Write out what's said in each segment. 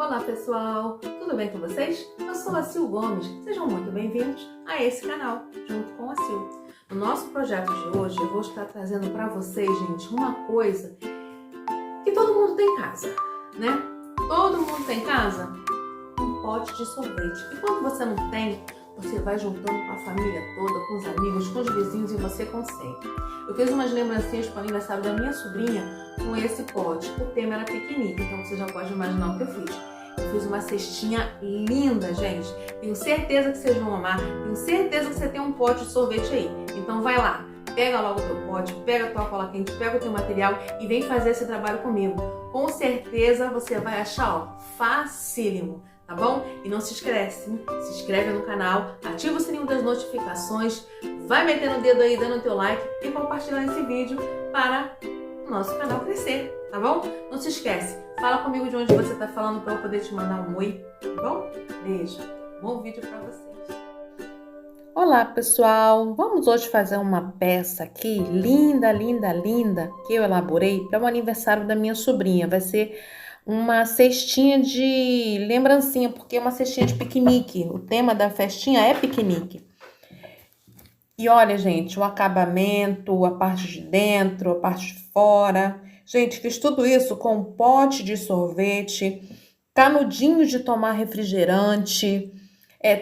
Olá pessoal, tudo bem com vocês? Eu sou a Sil Gomes, sejam muito bem-vindos a esse canal, junto com a Sil. No nosso projeto de hoje eu vou estar trazendo para vocês, gente, uma coisa que todo mundo tem em casa, né? Todo mundo tem em casa um pote de sorvete. E quando você não tem, você vai juntando com a família toda, com os amigos, com os vizinhos e você consegue. Eu fiz umas lembrancinhas para o aniversário da minha sobrinha com esse pote. O tema era piquenique, então você já pode imaginar o que eu fiz. Eu fiz uma cestinha linda, gente. Tenho certeza que vocês vão amar. Tenho certeza que você tem um pote de sorvete aí. Então vai lá, pega logo o teu pote, pega a tua cola quente, pega o teu material e vem fazer esse trabalho comigo. Com certeza você vai achar, ó, facílimo. Tá bom? E não se inscreve no canal, ativa o sininho das notificações, vai metendo o dedo aí, dando o teu like e compartilhando esse vídeo para o nosso canal crescer, tá bom? Não se esquece, fala comigo de onde você tá falando para eu poder te mandar um oi, tá bom? Beijo, bom vídeo para vocês. Olá pessoal, vamos hoje fazer uma peça aqui, linda, linda, linda, que eu elaborei para o aniversário da minha sobrinha. Vai ser uma cestinha de lembrancinha, porque é uma cestinha de piquenique. O tema da festinha é piquenique. E olha, gente, o acabamento, a parte de dentro, a parte de fora. Gente, fiz tudo isso com pote de sorvete, canudinho de tomar refrigerante,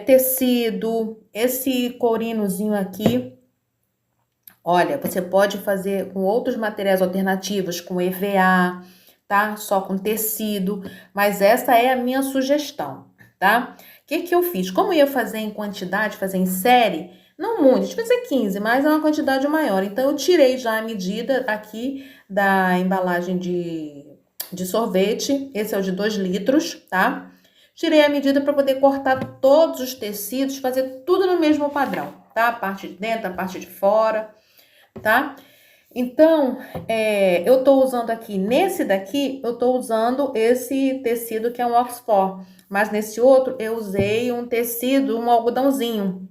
tecido, esse corinozinho aqui. Olha, você pode fazer com outros materiais alternativos, com EVA, tá? Só com tecido, mas essa é a minha sugestão, tá? O que eu fiz? Como eu ia fazer em quantidade, fazer em série, não muito, deixa eu fazer 15, mas é uma quantidade maior. Então, eu tirei já a medida aqui da embalagem de sorvete, esse é o de 2 litros, tá? Tirei a medida para poder cortar todos os tecidos, fazer tudo no mesmo padrão, tá? A parte de dentro, a parte de fora, tá? Então, eu tô usando aqui, nesse daqui, eu tô usando esse tecido que é um Oxford, mas nesse outro eu usei um tecido, um algodãozinho,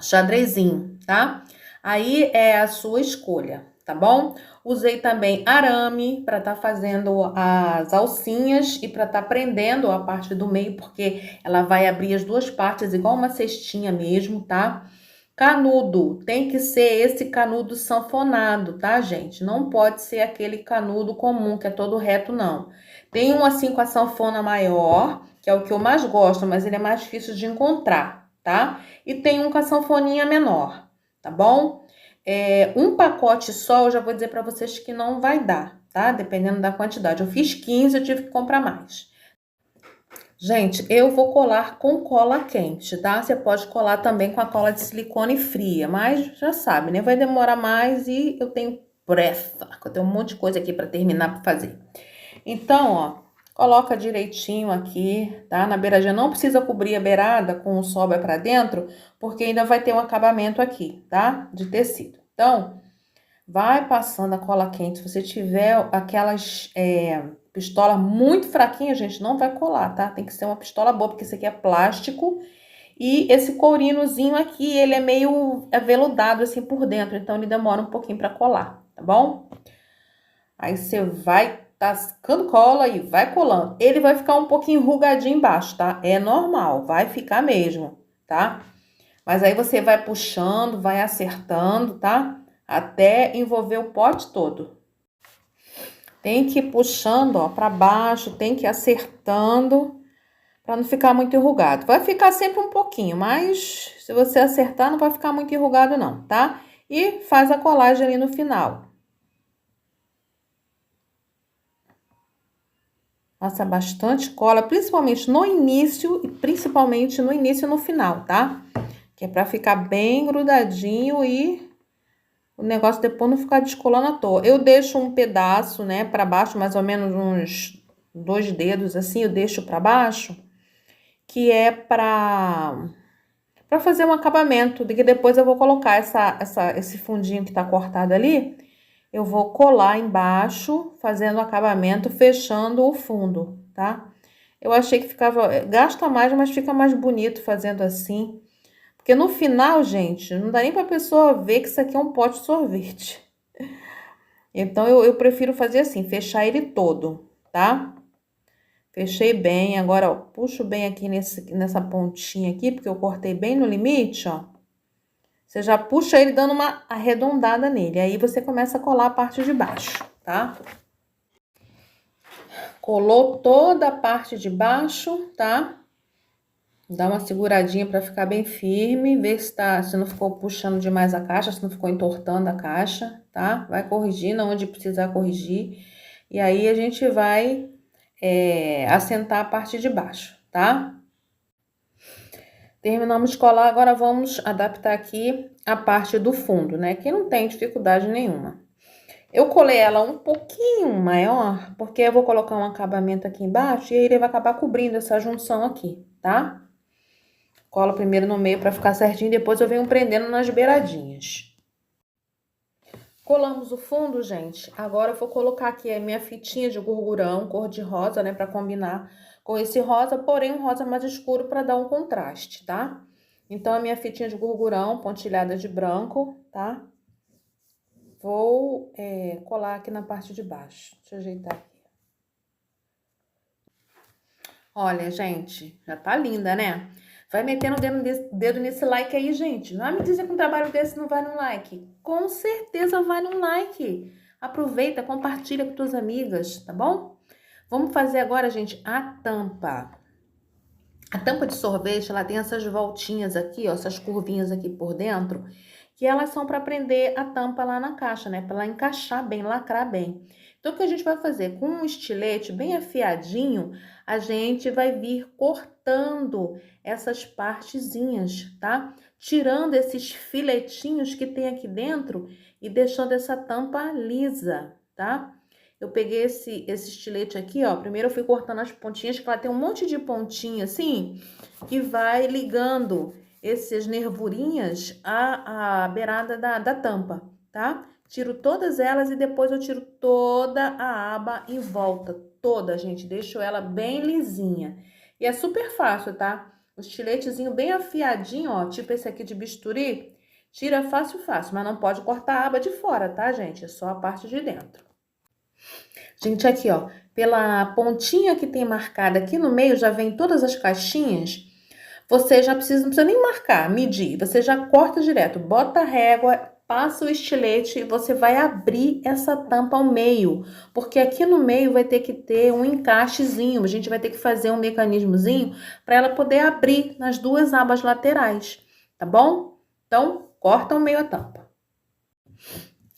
xadrezinho, tá? Aí é a sua escolha, tá bom? Usei também arame para tá fazendo as alcinhas e para tá prendendo a parte do meio, porque ela vai abrir as duas partes igual uma cestinha mesmo, tá? Canudo, tem que ser esse canudo sanfonado, tá, gente? Não pode ser aquele canudo comum, que é todo reto, não. Tem um assim com a sanfona maior, que é o que eu mais gosto, mas ele é mais difícil de encontrar, tá? E tem um com a sanfoninha menor, tá bom? Um pacote só, eu já vou dizer pra vocês que não vai dar, tá? Dependendo da quantidade. Eu fiz 15, eu tive que comprar mais. Gente, eu vou colar com cola quente, tá? Você pode colar também com a cola de silicone fria, mas já sabe, né? Vai demorar mais e eu tenho pressa, eu tenho um monte de coisa aqui para terminar para fazer. Então, ó, coloca direitinho aqui, tá? Na beiradinha, não precisa cobrir a beirada com o sobra para dentro, porque ainda vai ter um acabamento aqui, tá? De tecido. Então, vai passando a cola quente. Se você tiver aquelas pistola muito fraquinha, gente, não vai colar, tá? Tem que ser uma pistola boa, porque esse aqui é plástico. E esse courinozinho aqui, ele é meio aveludado assim por dentro, então ele demora um pouquinho pra colar, tá bom? Aí você vai tascando cola e vai colando. Ele vai ficar um pouquinho enrugadinho embaixo, tá? É normal, vai ficar mesmo, tá? Mas aí você vai puxando, vai acertando, tá? Até envolver o pote todo. Tem que ir puxando, ó, para baixo, tem que ir acertando, para não ficar muito enrugado. Vai ficar sempre um pouquinho, mas se você acertar, não vai ficar muito enrugado não, tá? E faz a colagem ali no final. Passa bastante cola, principalmente no início e no final, tá? Que é para ficar bem grudadinho e o negócio depois não ficar descolando à toa. Eu deixo um pedaço, né, para baixo, mais ou menos uns 2 dedos, assim, eu deixo para baixo, que é para fazer um acabamento, de que depois eu vou colocar esse fundinho que tá cortado ali, eu vou colar embaixo, fazendo o acabamento, fechando o fundo, tá? Eu achei que gasta mais, mas fica mais bonito fazendo assim. Porque no final, gente, não dá nem pra pessoa ver que isso aqui é um pote de sorvete. Então, eu prefiro fazer assim, fechar ele todo, tá? Fechei bem, agora, ó, puxo bem aqui nessa pontinha aqui, porque eu cortei bem no limite, ó. Você já puxa ele dando uma arredondada nele, aí você começa a colar a parte de baixo, tá? Colou toda a parte de baixo, tá? Dá uma seguradinha para ficar bem firme, ver se não ficou puxando demais a caixa, se não ficou entortando a caixa, tá? Vai corrigindo onde precisar corrigir. E aí a gente vai assentar a parte de baixo, tá? Terminamos de colar, agora vamos adaptar aqui a parte do fundo, né? Que não tem dificuldade nenhuma. Eu colei ela um pouquinho maior, porque eu vou colocar um acabamento aqui embaixo e aí ele vai acabar cobrindo essa junção aqui, tá? Colo primeiro no meio para ficar certinho, depois eu venho prendendo nas beiradinhas. Colamos o fundo, gente. Agora eu vou colocar aqui a minha fitinha de gurgurão, cor de rosa, né, para combinar com esse rosa, porém um rosa mais escuro para dar um contraste, tá? Então a minha fitinha de gurgurão, pontilhada de branco, tá? Vou colar aqui na parte de baixo. Deixa eu ajeitar aqui. Olha, gente, já tá linda, né? Vai metendo o dedo nesse like aí, gente. Não vai me dizer que um trabalho desse não vai no like. Com certeza vai no like. Aproveita, compartilha com tuas amigas, tá bom? Vamos fazer agora, gente, a tampa. A tampa de sorvete, ela tem essas voltinhas aqui, ó, essas curvinhas aqui por dentro, que elas são para prender a tampa lá na caixa, né? Para ela encaixar bem, lacrar bem. Então, o que a gente vai fazer? Com um estilete bem afiadinho, a gente vai vir cortando essas partezinhas, tá? Tirando esses filetinhos que tem aqui dentro e deixando essa tampa lisa, tá? Eu peguei esse estilete aqui, ó. Primeiro eu fui cortando as pontinhas, que ela tem um monte de pontinha assim, que vai ligando essas nervurinhas à beirada da tampa, tá? Tiro todas elas e depois eu tiro toda a aba em volta, toda, gente. Deixo ela bem lisinha. E é super fácil, tá? O estiletezinho bem afiadinho, ó, tipo esse aqui de bisturi, tira fácil, fácil, mas não pode cortar a aba de fora, tá, gente? É só a parte de dentro. Gente, aqui, ó, pela pontinha que tem marcada aqui no meio, já vem todas as caixinhas. Você já não precisa nem marcar, medir. Você já corta direto, bota a régua, passa o estilete e você vai abrir essa tampa ao meio. Porque aqui no meio vai ter que ter um encaixezinho. A gente vai ter que fazer um mecanismozinho para ela poder abrir nas duas abas laterais, tá bom? Então, corta ao meio a tampa.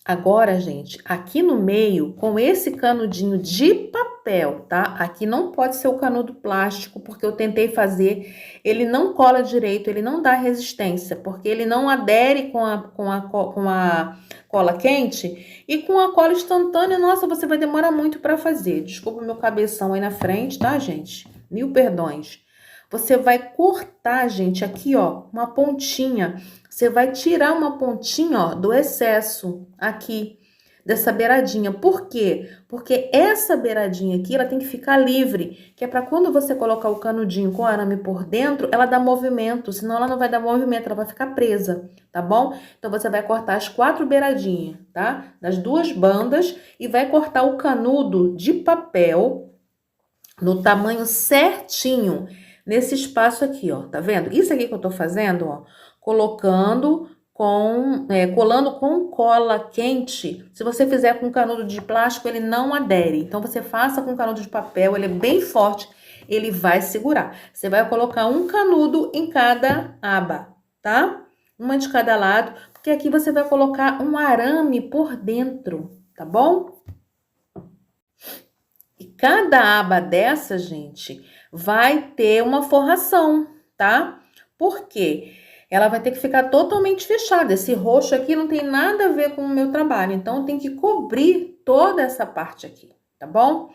Agora, gente, aqui no meio, com esse canudinho de papel, tá? Aqui não pode ser o canudo plástico, porque eu tentei fazer, ele não cola direito, ele não dá resistência, porque ele não adere com a cola quente e com a cola instantânea, nossa, você vai demorar muito para fazer. Desculpa o meu cabeção aí na frente, tá, gente? Mil perdões. Você vai cortar, gente, aqui, ó, uma pontinha. Você vai tirar uma pontinha, ó, do excesso aqui, dessa beiradinha. Por quê? Porque essa beiradinha aqui, ela tem que ficar livre, que é para quando você colocar o canudinho com o arame por dentro, ela dá movimento, senão ela não vai dar movimento, ela vai ficar presa, tá bom? Então, você vai cortar as 4 beiradinhas, tá? Das 2 bandas e vai cortar o canudo de papel no tamanho certinho, nesse espaço aqui, ó, tá vendo? Isso aqui que eu tô fazendo, ó, colando com cola quente. Se você fizer com canudo de plástico, ele não adere. Então, você faça com canudo de papel, ele é bem forte, ele vai segurar. Você vai colocar um canudo em cada aba, tá? Uma de cada lado, porque aqui você vai colocar um arame por dentro, tá bom? E cada aba dessa, gente, vai ter uma forração, tá? Por quê? Ela vai ter que ficar totalmente fechada. Esse roxo aqui não tem nada a ver com o meu trabalho, então tem que cobrir toda essa parte aqui, tá bom?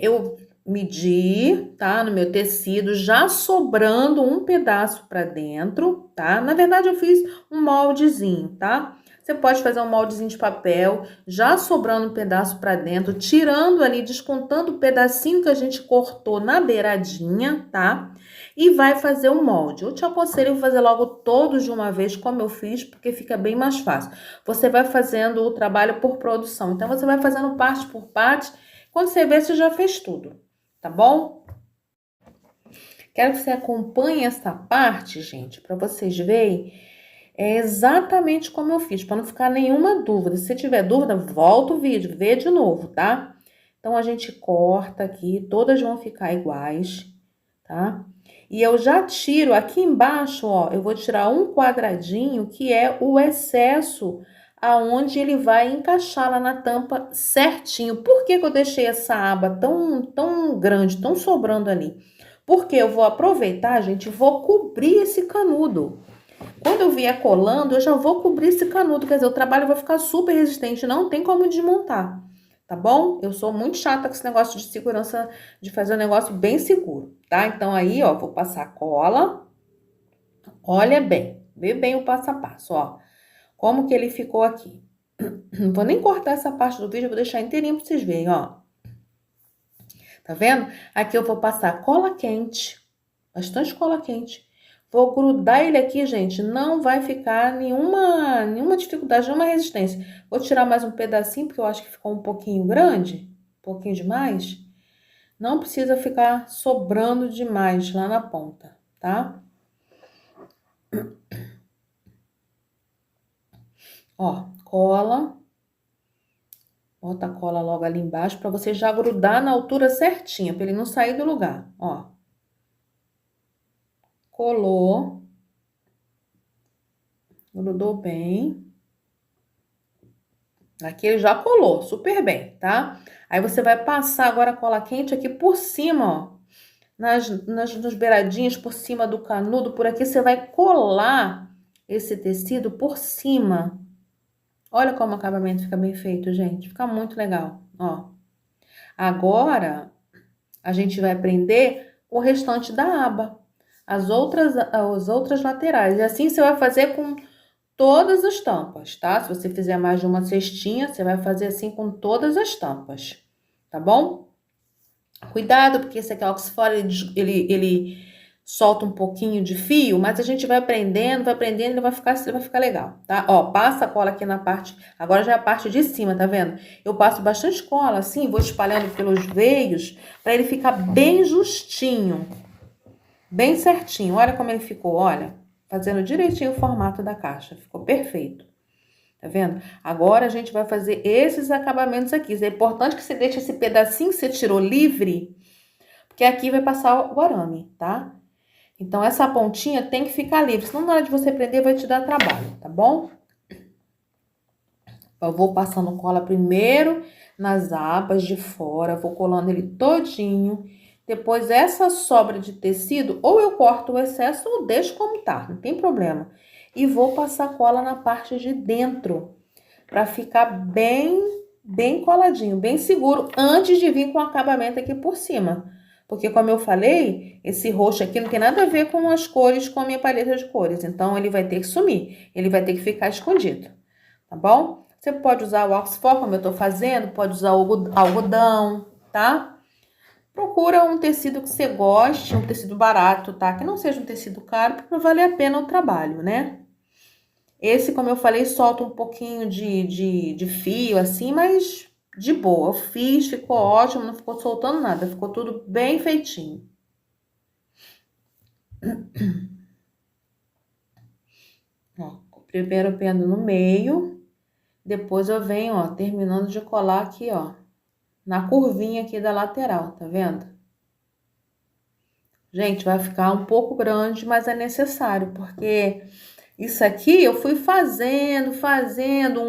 Eu medi, tá? No meu tecido, já sobrando um pedaço pra dentro, tá? Na verdade, eu fiz um moldezinho, tá? Você pode fazer um moldezinho de papel, já sobrando um pedaço pra dentro, tirando ali, descontando o pedacinho que a gente cortou na beiradinha, tá? E vai fazer o molde. Eu te aconselho a fazer logo todos de uma vez, como eu fiz, porque fica bem mais fácil. Você vai fazendo o trabalho por produção. Então, você vai fazendo parte por parte. Quando você vê, você já fez tudo. tá bom? Quero que você acompanhe essa parte, gente, para vocês verem exatamente como eu fiz, para não ficar nenhuma dúvida. Se tiver dúvida, volta o vídeo, vê de novo, tá? Então, a gente corta aqui, todas vão ficar iguais, tá? E eu já tiro aqui embaixo, ó, eu vou tirar um quadradinho que é o excesso aonde ele vai encaixar lá na tampa certinho. Por que que eu deixei essa aba tão grande, tão sobrando ali? Porque eu vou aproveitar, gente, vou cobrir esse canudo. Quando eu vier colando, eu já vou cobrir esse canudo, quer dizer, o trabalho vai ficar super resistente, não tem como desmontar, tá bom? Eu sou muito chata com esse negócio de segurança, de fazer um negócio bem seguro, tá? Então aí, ó, vou passar cola, olha bem, vê bem o passo a passo, ó, como que ele ficou aqui. Não vou nem cortar essa parte do vídeo, eu vou deixar inteirinho pra vocês verem, ó. Tá vendo? Aqui eu vou passar cola quente, bastante cola quente. Vou grudar ele aqui, gente, não vai ficar nenhuma dificuldade, nenhuma resistência. Vou tirar mais um pedacinho, porque eu acho que ficou um pouquinho grande, um pouquinho demais. Não precisa ficar sobrando demais lá na ponta, tá? Ó, cola. Bota a cola logo ali embaixo pra você já grudar na altura certinha, pra ele não sair do lugar, ó. Colou. Grudou bem. Aqui ele já colou super bem, tá? Aí você vai passar agora a cola quente aqui por cima, ó. Nos beiradinhos, por cima do canudo, por aqui você vai colar esse tecido por cima. Olha como o acabamento fica bem feito, gente. Fica muito legal, ó. Agora, a gente vai prender o restante da aba. As outras laterais. E assim você vai fazer com todas as tampas, tá? Se você fizer mais de uma cestinha, você vai fazer assim com todas as tampas, tá bom? Cuidado, porque esse aqui é oxfora, ele solta um pouquinho de fio, mas a gente vai prendendo, ele vai ficar legal, tá? Ó, passa a cola aqui na parte, agora já é a parte de cima, tá vendo? Eu passo bastante cola assim, vou espalhando pelos veios, para ele ficar bem justinho, bem certinho. Olha como ele ficou, olha. Fazendo direitinho o formato da caixa. Ficou perfeito. Tá vendo? Agora a gente vai fazer esses acabamentos aqui. É importante que você deixe esse pedacinho que você tirou livre, porque aqui vai passar o arame, tá? Então, essa pontinha tem que ficar livre, senão na hora de você prender vai te dar trabalho, tá bom? Eu vou passando cola primeiro nas abas de fora, vou colando ele todinho. Depois, essa sobra de tecido, ou eu corto o excesso ou deixo como tá, não tem problema. E vou passar cola na parte de dentro, pra ficar bem coladinho, bem seguro, antes de vir com o acabamento aqui por cima. Porque, como eu falei, esse roxo aqui não tem nada a ver com as cores, com a minha paleta de cores. Então, ele vai ter que sumir, ele vai ter que ficar escondido, tá bom? Você pode usar o Oxford, como eu tô fazendo, pode usar o algodão, tá? Procura um tecido que você goste, um tecido barato, tá? Que não seja um tecido caro, para valer a pena o trabalho, né? Esse, como eu falei, solta um pouquinho de fio, assim, mas de boa. Eu fiz, ficou ótimo, não ficou soltando nada, ficou tudo bem feitinho. Ó, primeiro eu prendo no meio, depois eu venho, ó, terminando de colar aqui, ó, na curvinha aqui da lateral, tá vendo? Gente, vai ficar um pouco grande, mas é necessário, porque isso aqui eu fui fazendo fazendo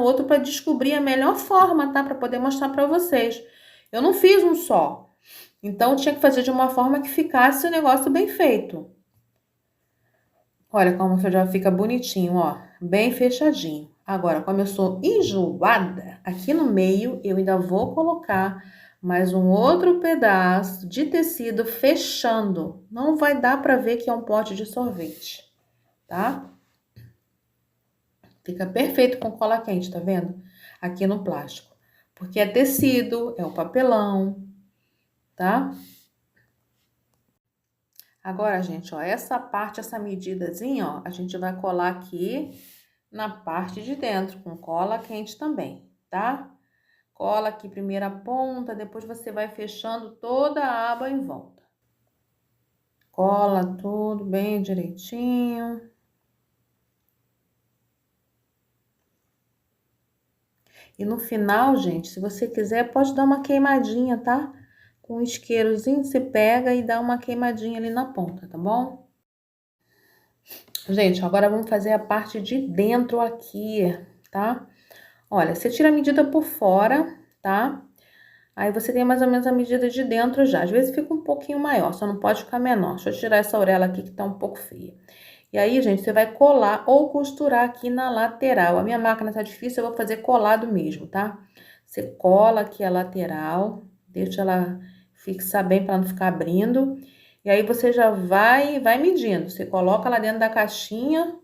outro para descobrir a melhor forma, tá? Para poder mostrar para vocês. Eu não fiz um só. Então, eu tinha que fazer de uma forma que ficasse o negócio bem feito. Olha como já fica bonitinho, ó. Bem fechadinho. Agora, como eu sou enjoada, aqui no meio eu ainda vou colocar mais um outro pedaço de tecido fechando. Não vai dar para ver que é um pote de sorvete, tá? Fica perfeito com cola quente, tá vendo? Aqui no plástico. Porque é tecido, é o papelão, tá? Agora, gente, ó, essa parte, essa medidazinha, ó, a gente vai colar aqui na parte de dentro, com cola quente também, tá? Cola aqui primeiro a ponta, depois você vai fechando toda a aba em volta. Cola tudo bem direitinho. E no final, gente, se você quiser, pode dar uma queimadinha, tá? Com um isqueirozinho, você pega e dá uma queimadinha ali na ponta, tá bom? Gente, agora vamos fazer a parte de dentro aqui, tá? Olha, você tira a medida por fora, tá? Aí você tem mais ou menos a medida de dentro já. Às vezes fica um pouquinho maior, só não pode ficar menor. Deixa eu tirar essa orelha aqui que tá um pouco feia. E aí, gente, você vai colar ou costurar aqui na lateral. A minha máquina tá difícil, eu vou fazer colado mesmo, tá? Você cola aqui a lateral, deixa ela fixar bem para não ficar abrindo. E aí você já vai medindo. Você coloca lá dentro da caixinha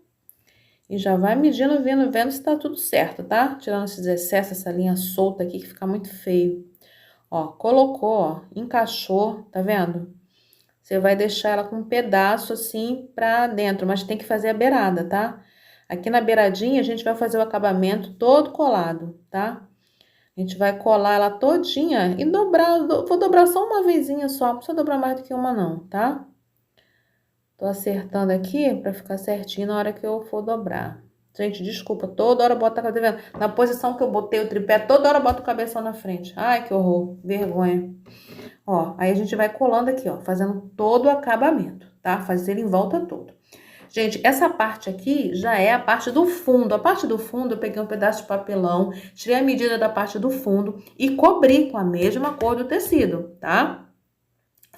e já vai medindo, vendo se tá tudo certo, tá? Tirando esses excessos, essa linha solta aqui que fica muito feio. Ó, colocou, ó, encaixou, tá vendo? Você vai deixar ela com um pedaço assim pra dentro, mas tem que fazer a beirada, tá? Aqui na beiradinha a gente vai fazer o acabamento todo colado, tá? A gente vai colar ela todinha e dobrar, vou dobrar só uma vezinha só, não precisa dobrar mais do que uma não, tá? Tô acertando aqui pra ficar certinho na hora que eu for dobrar. Gente, desculpa, toda hora eu boto a cabeça, tá vendo? Na posição que eu botei o tripé, toda hora eu boto o cabeção na frente. Ai, que horror, vergonha. Ó, aí a gente vai colando aqui, ó, fazendo todo o acabamento, tá? Fazer ele em volta todo. Gente, essa parte aqui já é a parte do fundo. A parte do fundo eu peguei um pedaço de papelão, tirei a medida da parte do fundo e cobri com a mesma cor do tecido, tá?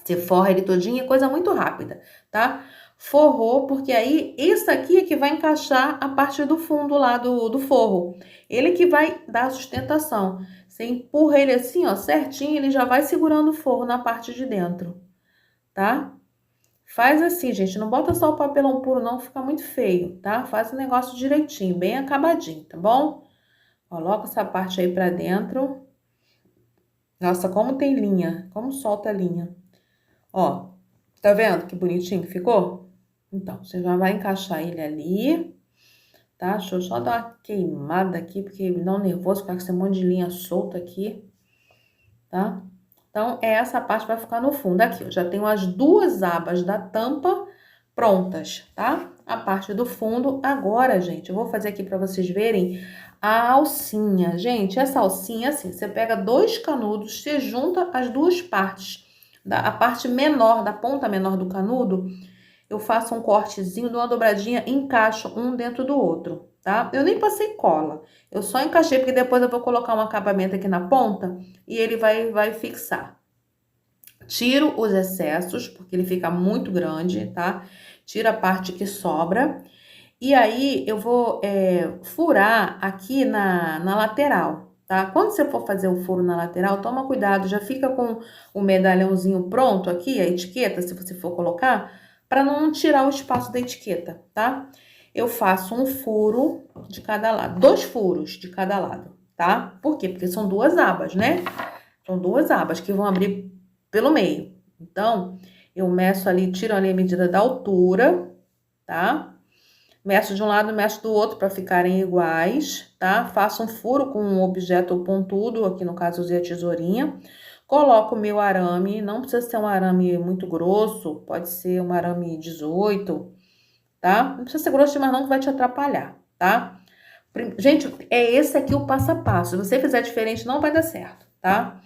Você forra ele todinho, é coisa muito rápida, tá? Forrou, porque aí isso aqui é que vai encaixar a parte do fundo lá do forro. Ele que vai dar a sustentação. Você empurra ele assim, ó, certinho, ele já vai segurando o forro na parte de dentro, tá? Faz assim, gente, não bota só o papelão puro não, fica muito feio, tá? Faz o negócio direitinho, bem acabadinho, tá bom? Coloca essa parte aí pra dentro. Nossa, como tem linha, como solta a linha. Ó, tá vendo que bonitinho que ficou? Então, você já vai encaixar ele ali, tá? Deixa eu só dar uma queimada aqui, porque me dá um nervoso ficar com esse monte de linha solta aqui, tá? Então, essa parte vai ficar no fundo aqui. Eu já tenho as duas abas da tampa prontas, tá? A parte do fundo. Agora, gente, eu vou fazer aqui pra vocês verem a alcinha. Gente, essa alcinha, assim, você pega dois canudos, você junta as duas partes. A parte menor, da ponta menor do canudo, eu faço um cortezinho, dou uma dobradinha, encaixo um dentro do outro, tá? Eu nem passei cola, eu só encaixei, porque depois eu vou colocar um acabamento aqui na ponta e ele vai fixar. Tiro os excessos, porque ele fica muito grande, tá? Tira a parte que sobra. E aí, eu vou furar aqui na lateral, tá? Quando você for fazer o furo na lateral, toma cuidado, já fica com o medalhãozinho pronto aqui, a etiqueta, se você for colocar, para não tirar o espaço da etiqueta, tá? Eu faço um furo de cada lado, 2 furos de cada lado, tá? Por quê? Porque são duas abas, né? São duas abas que vão abrir pelo meio. Então, eu meço ali, tiro ali a medida da altura, tá? Meço de um lado, meço do outro para ficarem iguais, tá? Faço um furo com um objeto pontudo, aqui no caso usei a tesourinha. Coloco o meu arame, não precisa ser um arame muito grosso, pode ser um arame 18, tá? Não precisa ser grosso demais não, que vai te atrapalhar, tá? Gente, é esse aqui o passo a passo. Se você fizer diferente, não vai dar certo, tá?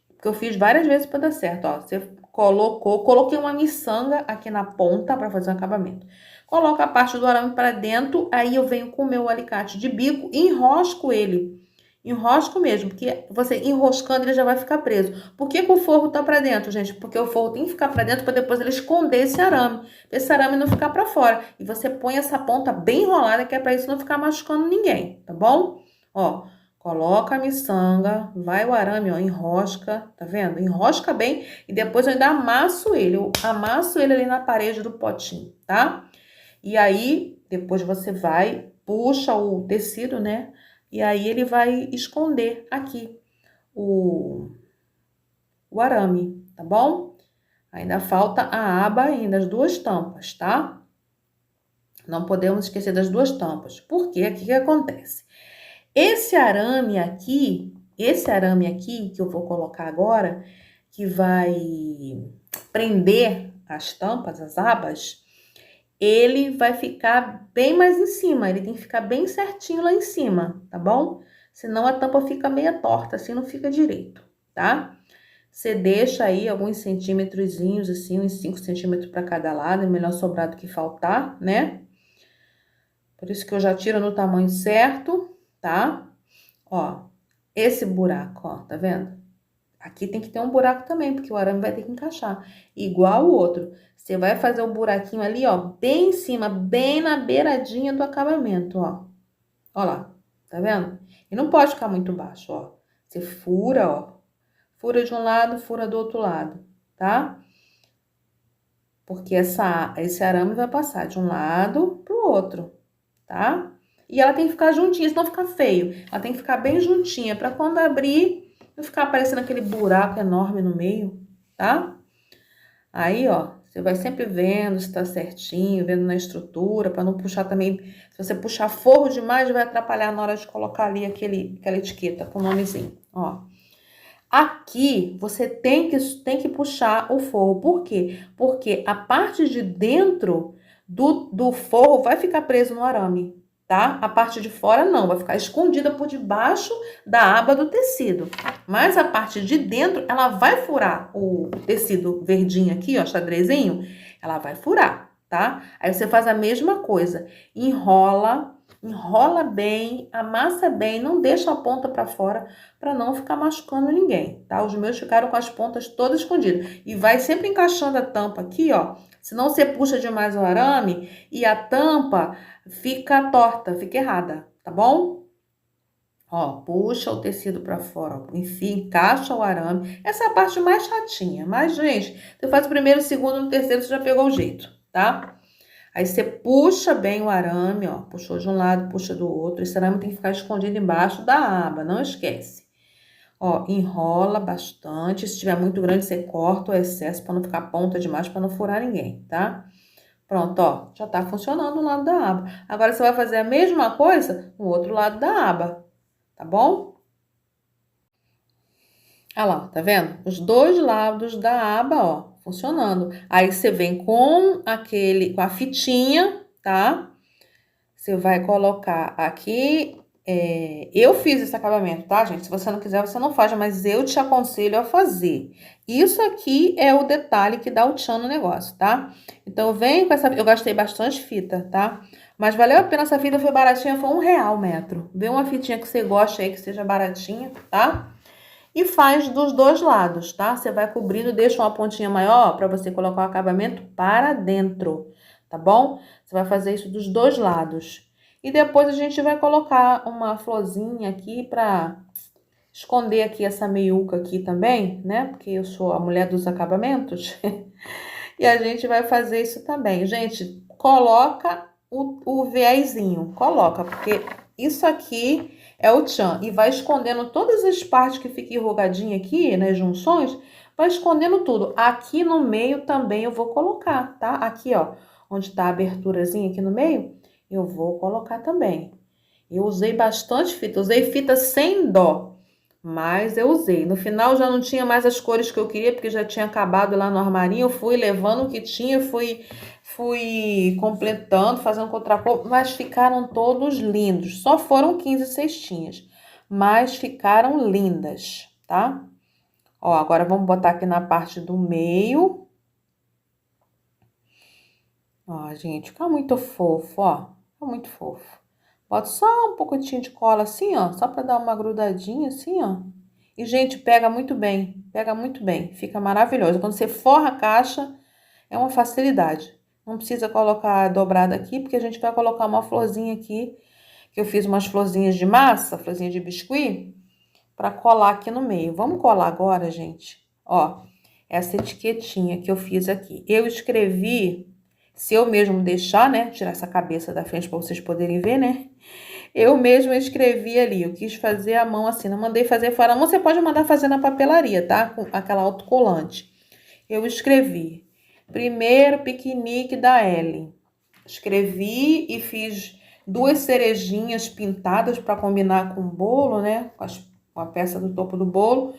Porque eu fiz várias vezes para dar certo, ó. Você coloquei uma miçanga aqui na ponta para fazer o acabamento. Coloco a parte do arame para dentro, aí eu venho com o meu alicate de bico e enrosco ele. Enrosco mesmo, porque você enroscando ele já vai ficar preso. Por que que o forro tá para dentro, gente? Porque o forro tem que ficar para dentro para depois ele esconder esse arame. Pra esse arame não ficar para fora. E você põe essa ponta bem enrolada, que é para isso não ficar machucando ninguém, tá bom? Ó, coloca a miçanga, vai o arame, ó, enrosca, tá vendo? Enrosca bem e depois eu ainda amasso ele. Eu amasso ele ali na parede do potinho, tá? E aí, depois você vai, puxa o tecido, né? E aí ele vai esconder aqui o arame, tá bom? Ainda falta a aba ainda, as duas tampas, tá? Não podemos esquecer das duas tampas. Por quê? O que acontece? Esse arame aqui, esse arame aqui, que eu vou colocar agora, que vai prender as tampas, as abas, ele vai ficar bem mais em cima, ele tem que ficar bem certinho lá em cima, tá bom? Senão a tampa fica meia torta, assim não fica direito, tá? Você deixa aí alguns centímetrozinhos, assim, uns 5 centímetros para cada lado, é melhor sobrar do que faltar, né? Por isso que eu já tiro no tamanho certo, tá? Ó, esse buraco, ó, tá vendo? Aqui tem que ter um buraco também, porque o arame vai ter que encaixar. Igual o outro. Você vai fazer o buraquinho ali, ó, bem em cima, bem na beiradinha do acabamento, ó. Ó lá, tá vendo? E não pode ficar muito baixo, ó. Você fura, ó. Fura de um lado, fura do outro lado, tá? Porque esse arame vai passar de um lado pro outro, tá? E ela tem que ficar juntinha, senão fica feio. Ela tem que ficar bem juntinha, pra quando abrir, não ficar aparecendo aquele buraco enorme no meio, tá? Aí, ó, você vai sempre vendo se tá certinho, vendo na estrutura, pra não puxar também. Se você puxar forro demais, vai atrapalhar na hora de colocar ali aquela etiqueta com o nomezinho, ó. Aqui, você tem que puxar o forro. Por quê? Porque a parte de dentro do forro vai ficar preso no arame, tá? A parte de fora não, vai ficar escondida por debaixo da aba do tecido. Mas a parte de dentro, ela vai furar o tecido verdinho aqui, ó, xadrezinho, ela vai furar, tá? Aí você faz a mesma coisa, enrola bem, amassa bem, não deixa a ponta para fora para não ficar machucando ninguém, tá? Os meus ficaram com as pontas todas escondidas. E vai sempre encaixando a tampa aqui, ó. Senão você puxa demais o arame e a tampa fica torta, fica errada, tá bom? Ó, puxa o tecido para fora, ó. Enfim, encaixa o arame. Essa é a parte mais chatinha. Mas, gente, você faz o primeiro, o segundo, o terceiro, você já pegou o jeito, tá? Aí você puxa bem o arame, ó. Puxou de um lado, puxa do outro. Esse arame tem que ficar escondido embaixo da aba, não esquece. Ó, enrola bastante. Se tiver muito grande, você corta o excesso para não ficar ponta demais, para não furar ninguém, tá? Pronto, ó, já tá funcionando o lado da aba. Agora você vai fazer a mesma coisa no outro lado da aba, tá bom? Olha lá, tá vendo? Os dois lados da aba, ó, funcionando. Aí você vem com com a fitinha, tá? Você vai colocar aqui. Eu fiz esse acabamento, tá, gente? Se você não quiser, você não faz, mas eu te aconselho a fazer. Isso aqui é o detalhe que dá o tchan no negócio, tá? Então, vem com essa. Eu gastei bastante fita, tá? Mas valeu a pena, essa fita foi baratinha, foi R$ 1 o metro. Vê uma fitinha que você gosta aí, que seja baratinha, tá? E faz dos dois lados, tá? Você vai cobrindo, deixa uma pontinha maior para você colocar o acabamento para dentro, tá bom? Você vai fazer isso dos dois lados. E depois a gente vai colocar uma florzinha aqui para esconder aqui essa meiuca aqui também, né? Porque eu sou a mulher dos acabamentos. E a gente vai fazer isso também. Gente, coloca o viésinho, coloca, porque isso aqui é o tchan. E vai escondendo todas as partes que ficam enrugadinhas aqui, nas junções, vai escondendo tudo. Aqui no meio também eu vou colocar, tá? Aqui, ó, onde tá a aberturazinha aqui no meio, eu vou colocar também. Eu usei bastante fita, usei fita sem dó. Mas eu usei. No final já não tinha mais as cores que eu queria, porque já tinha acabado lá no armarinho. Eu fui levando o que tinha, fui completando, fazendo contracor, mas ficaram todos lindos. Só foram 15 cestinhas, mas ficaram lindas, tá? Ó, agora vamos botar aqui na parte do meio. Ó, gente, fica muito fofo, ó. Fica muito fofo. Bota só um pouquinho de cola assim, ó, só pra dar uma grudadinha assim, ó. E, gente, pega muito bem, fica maravilhoso. Quando você forra a caixa, é uma facilidade. Não precisa colocar dobrada aqui, porque a gente vai colocar uma florzinha aqui, que eu fiz umas florzinhas de massa, florzinha de biscuit, pra colar aqui no meio. Vamos colar agora, gente? Ó, essa etiquetinha que eu fiz aqui. Eu escrevi, se eu mesmo deixar, né, tirar essa cabeça da frente pra vocês poderem ver, né? Eu mesma escrevi ali, eu quis fazer a mão assim, não mandei fazer fora a mão, você pode mandar fazer na papelaria, tá? Com aquela autocolante. Eu escrevi, primeiro piquenique da Ellen. Escrevi e fiz duas cerejinhas pintadas para combinar com o bolo, né? Com as com a peça do topo do bolo.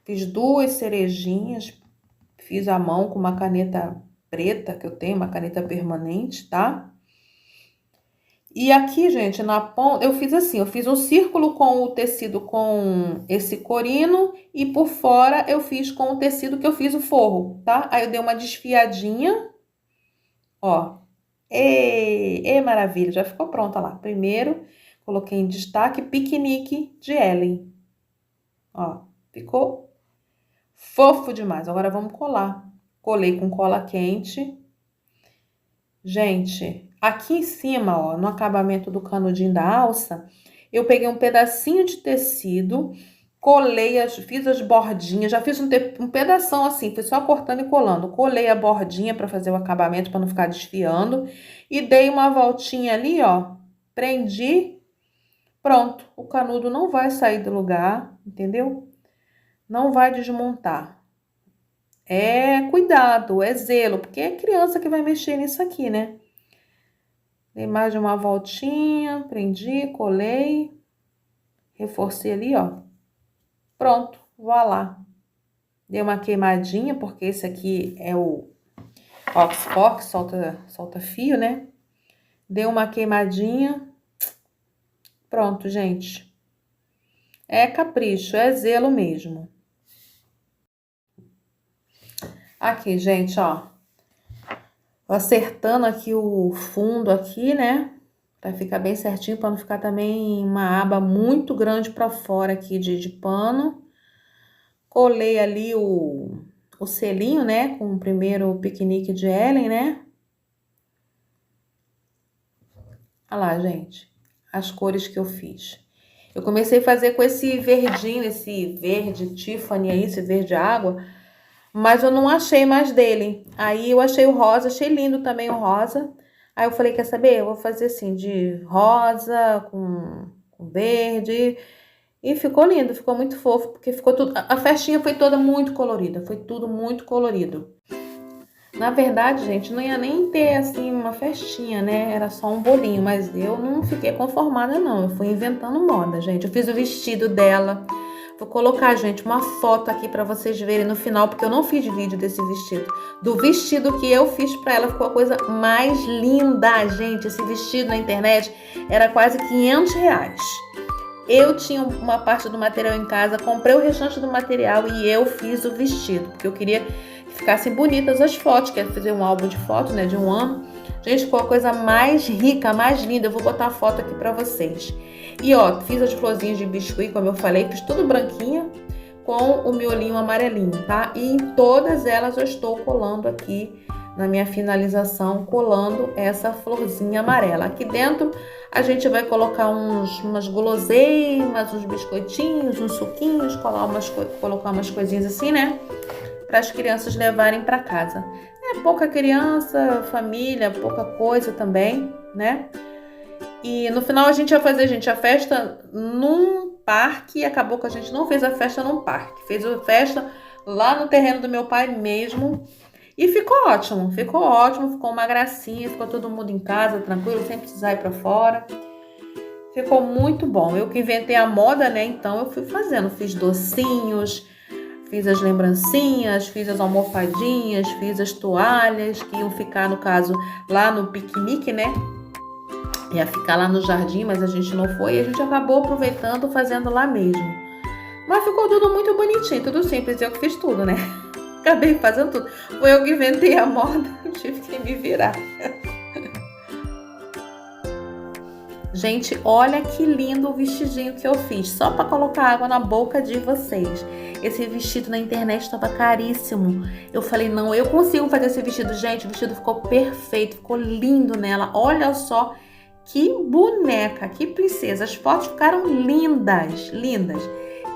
Fiz 2 cerejinhas, fiz à mão com uma caneta preta que eu tenho, uma caneta permanente, tá? E aqui, gente, na ponta, eu fiz assim, eu fiz um círculo com o tecido com esse corino e por fora eu fiz com o tecido que eu fiz o forro, tá? Aí eu dei uma desfiadinha, ó. Maravilha, já ficou pronta lá. Primeiro, coloquei em destaque piquenique de Ellen. Ó, ficou fofo demais. Agora vamos colar. Colei com cola quente. Gente, aqui em cima, ó, no acabamento do canudinho da alça, eu peguei um pedacinho de tecido, colei, fiz as bordinhas, já fiz um pedação assim, fui só cortando e colando. Colei a bordinha para fazer o acabamento, para não ficar desfiando, e dei uma voltinha ali, ó, prendi, pronto. O canudo não vai sair do lugar, entendeu? Não vai desmontar. É cuidado, é zelo, porque é criança que vai mexer nisso aqui, né? Dei mais de uma voltinha, prendi, colei, reforcei ali, ó. Pronto, voilá. Dei uma queimadinha, porque esse aqui é o Oxford, solta fio, né? Dei uma queimadinha. Pronto, gente. É capricho, é zelo mesmo. Aqui, gente, ó. Acertando aqui o fundo aqui, né? Pra ficar bem certinho, pra não ficar também uma aba muito grande pra fora aqui de pano. Colei ali o selinho, né? Com o primeiro piquenique de Ellen, né? Olha lá, gente. As cores que eu fiz. Eu comecei a fazer com esse verdinho, esse verde Tiffany aí, esse verde água. Mas eu não achei mais dele. Aí eu achei o rosa, achei lindo também o rosa. Aí eu falei, quer saber? Eu vou fazer assim, de rosa com verde. E ficou lindo, ficou muito fofo, porque ficou tudo... A festinha foi toda muito colorida, foi tudo muito colorido. Na verdade, gente, não ia nem ter, assim, uma festinha, né? Era só um bolinho, mas eu não fiquei conformada, não. Eu fui inventando moda, gente. Eu fiz o vestido dela. Vou colocar, gente, uma foto aqui pra vocês verem no final, porque eu não fiz vídeo desse vestido. Do vestido que eu fiz pra ela, ficou a coisa mais linda, gente. Esse vestido na internet era quase R$ 500. Eu tinha uma parte do material em casa, comprei o restante do material e eu fiz o vestido, porque eu queria que ficassem bonitas as fotos, quero fazer um álbum de fotos, né, de um ano. Gente, ficou a coisa mais rica, mais linda. Eu vou botar a foto aqui pra vocês. E ó, fiz as florzinhas de biscuit, como eu falei, fiz tudo branquinha com o miolinho amarelinho, tá? E em todas elas eu estou colando aqui, na minha finalização, colando essa florzinha amarela. Aqui dentro a gente vai colocar umas guloseimas, uns biscoitinhos, uns suquinhos, colocar umas coisinhas assim, né? Para as crianças levarem para casa. É pouca criança, família, pouca coisa também, né? E no final a gente vai fazer, gente, a festa num parque. E acabou que a gente não fez a festa num parque. Fez a festa lá no terreno do meu pai mesmo. E ficou ótimo, ficou uma gracinha. Ficou todo mundo em casa, tranquilo, sem precisar ir pra fora. Ficou muito bom. Eu que inventei a moda, né? Então eu fui fazendo. Fiz docinhos, fiz as lembrancinhas, fiz as almofadinhas, fiz as toalhas que iam ficar, no caso, lá no piquenique, né? Ia ficar lá no jardim, mas a gente não foi. E a gente acabou aproveitando, fazendo lá mesmo. Mas ficou tudo muito bonitinho, tudo simples. Eu que fiz tudo, né? Acabei fazendo tudo. Foi eu que inventei a moda, tive que me virar. Gente, olha que lindo o vestidinho que eu fiz. Só para colocar água na boca de vocês. Esse vestido na internet estava caríssimo. Eu falei, não, eu consigo fazer esse vestido. Gente, o vestido ficou perfeito, ficou lindo nela. Olha só que boneca, que princesa. As fotos ficaram lindas, lindas.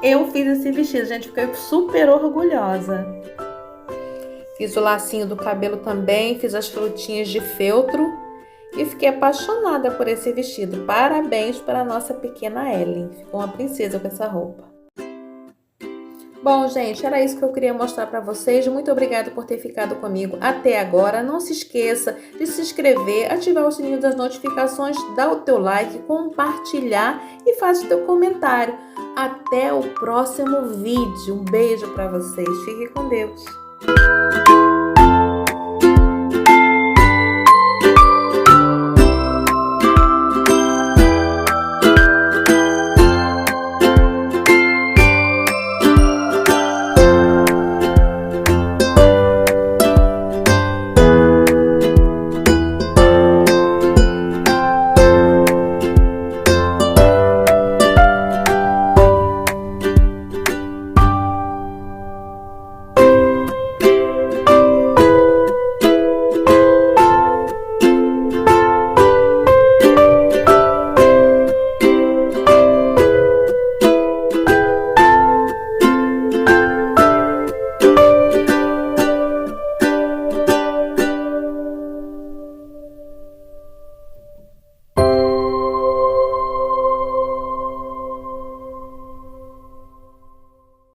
Eu fiz esse vestido, gente, fiquei super orgulhosa. Fiz o lacinho do cabelo também, fiz as frutinhas de feltro e fiquei apaixonada por esse vestido. Parabéns para a nossa pequena Ellen. Ficou uma princesa com essa roupa. Bom, gente, era isso que eu queria mostrar para vocês. Muito obrigada por ter ficado comigo até agora. Não se esqueça de se inscrever, ativar o sininho das notificações, dar o teu like, compartilhar e faz o teu comentário. Até o próximo vídeo. Um beijo para vocês. Fique com Deus.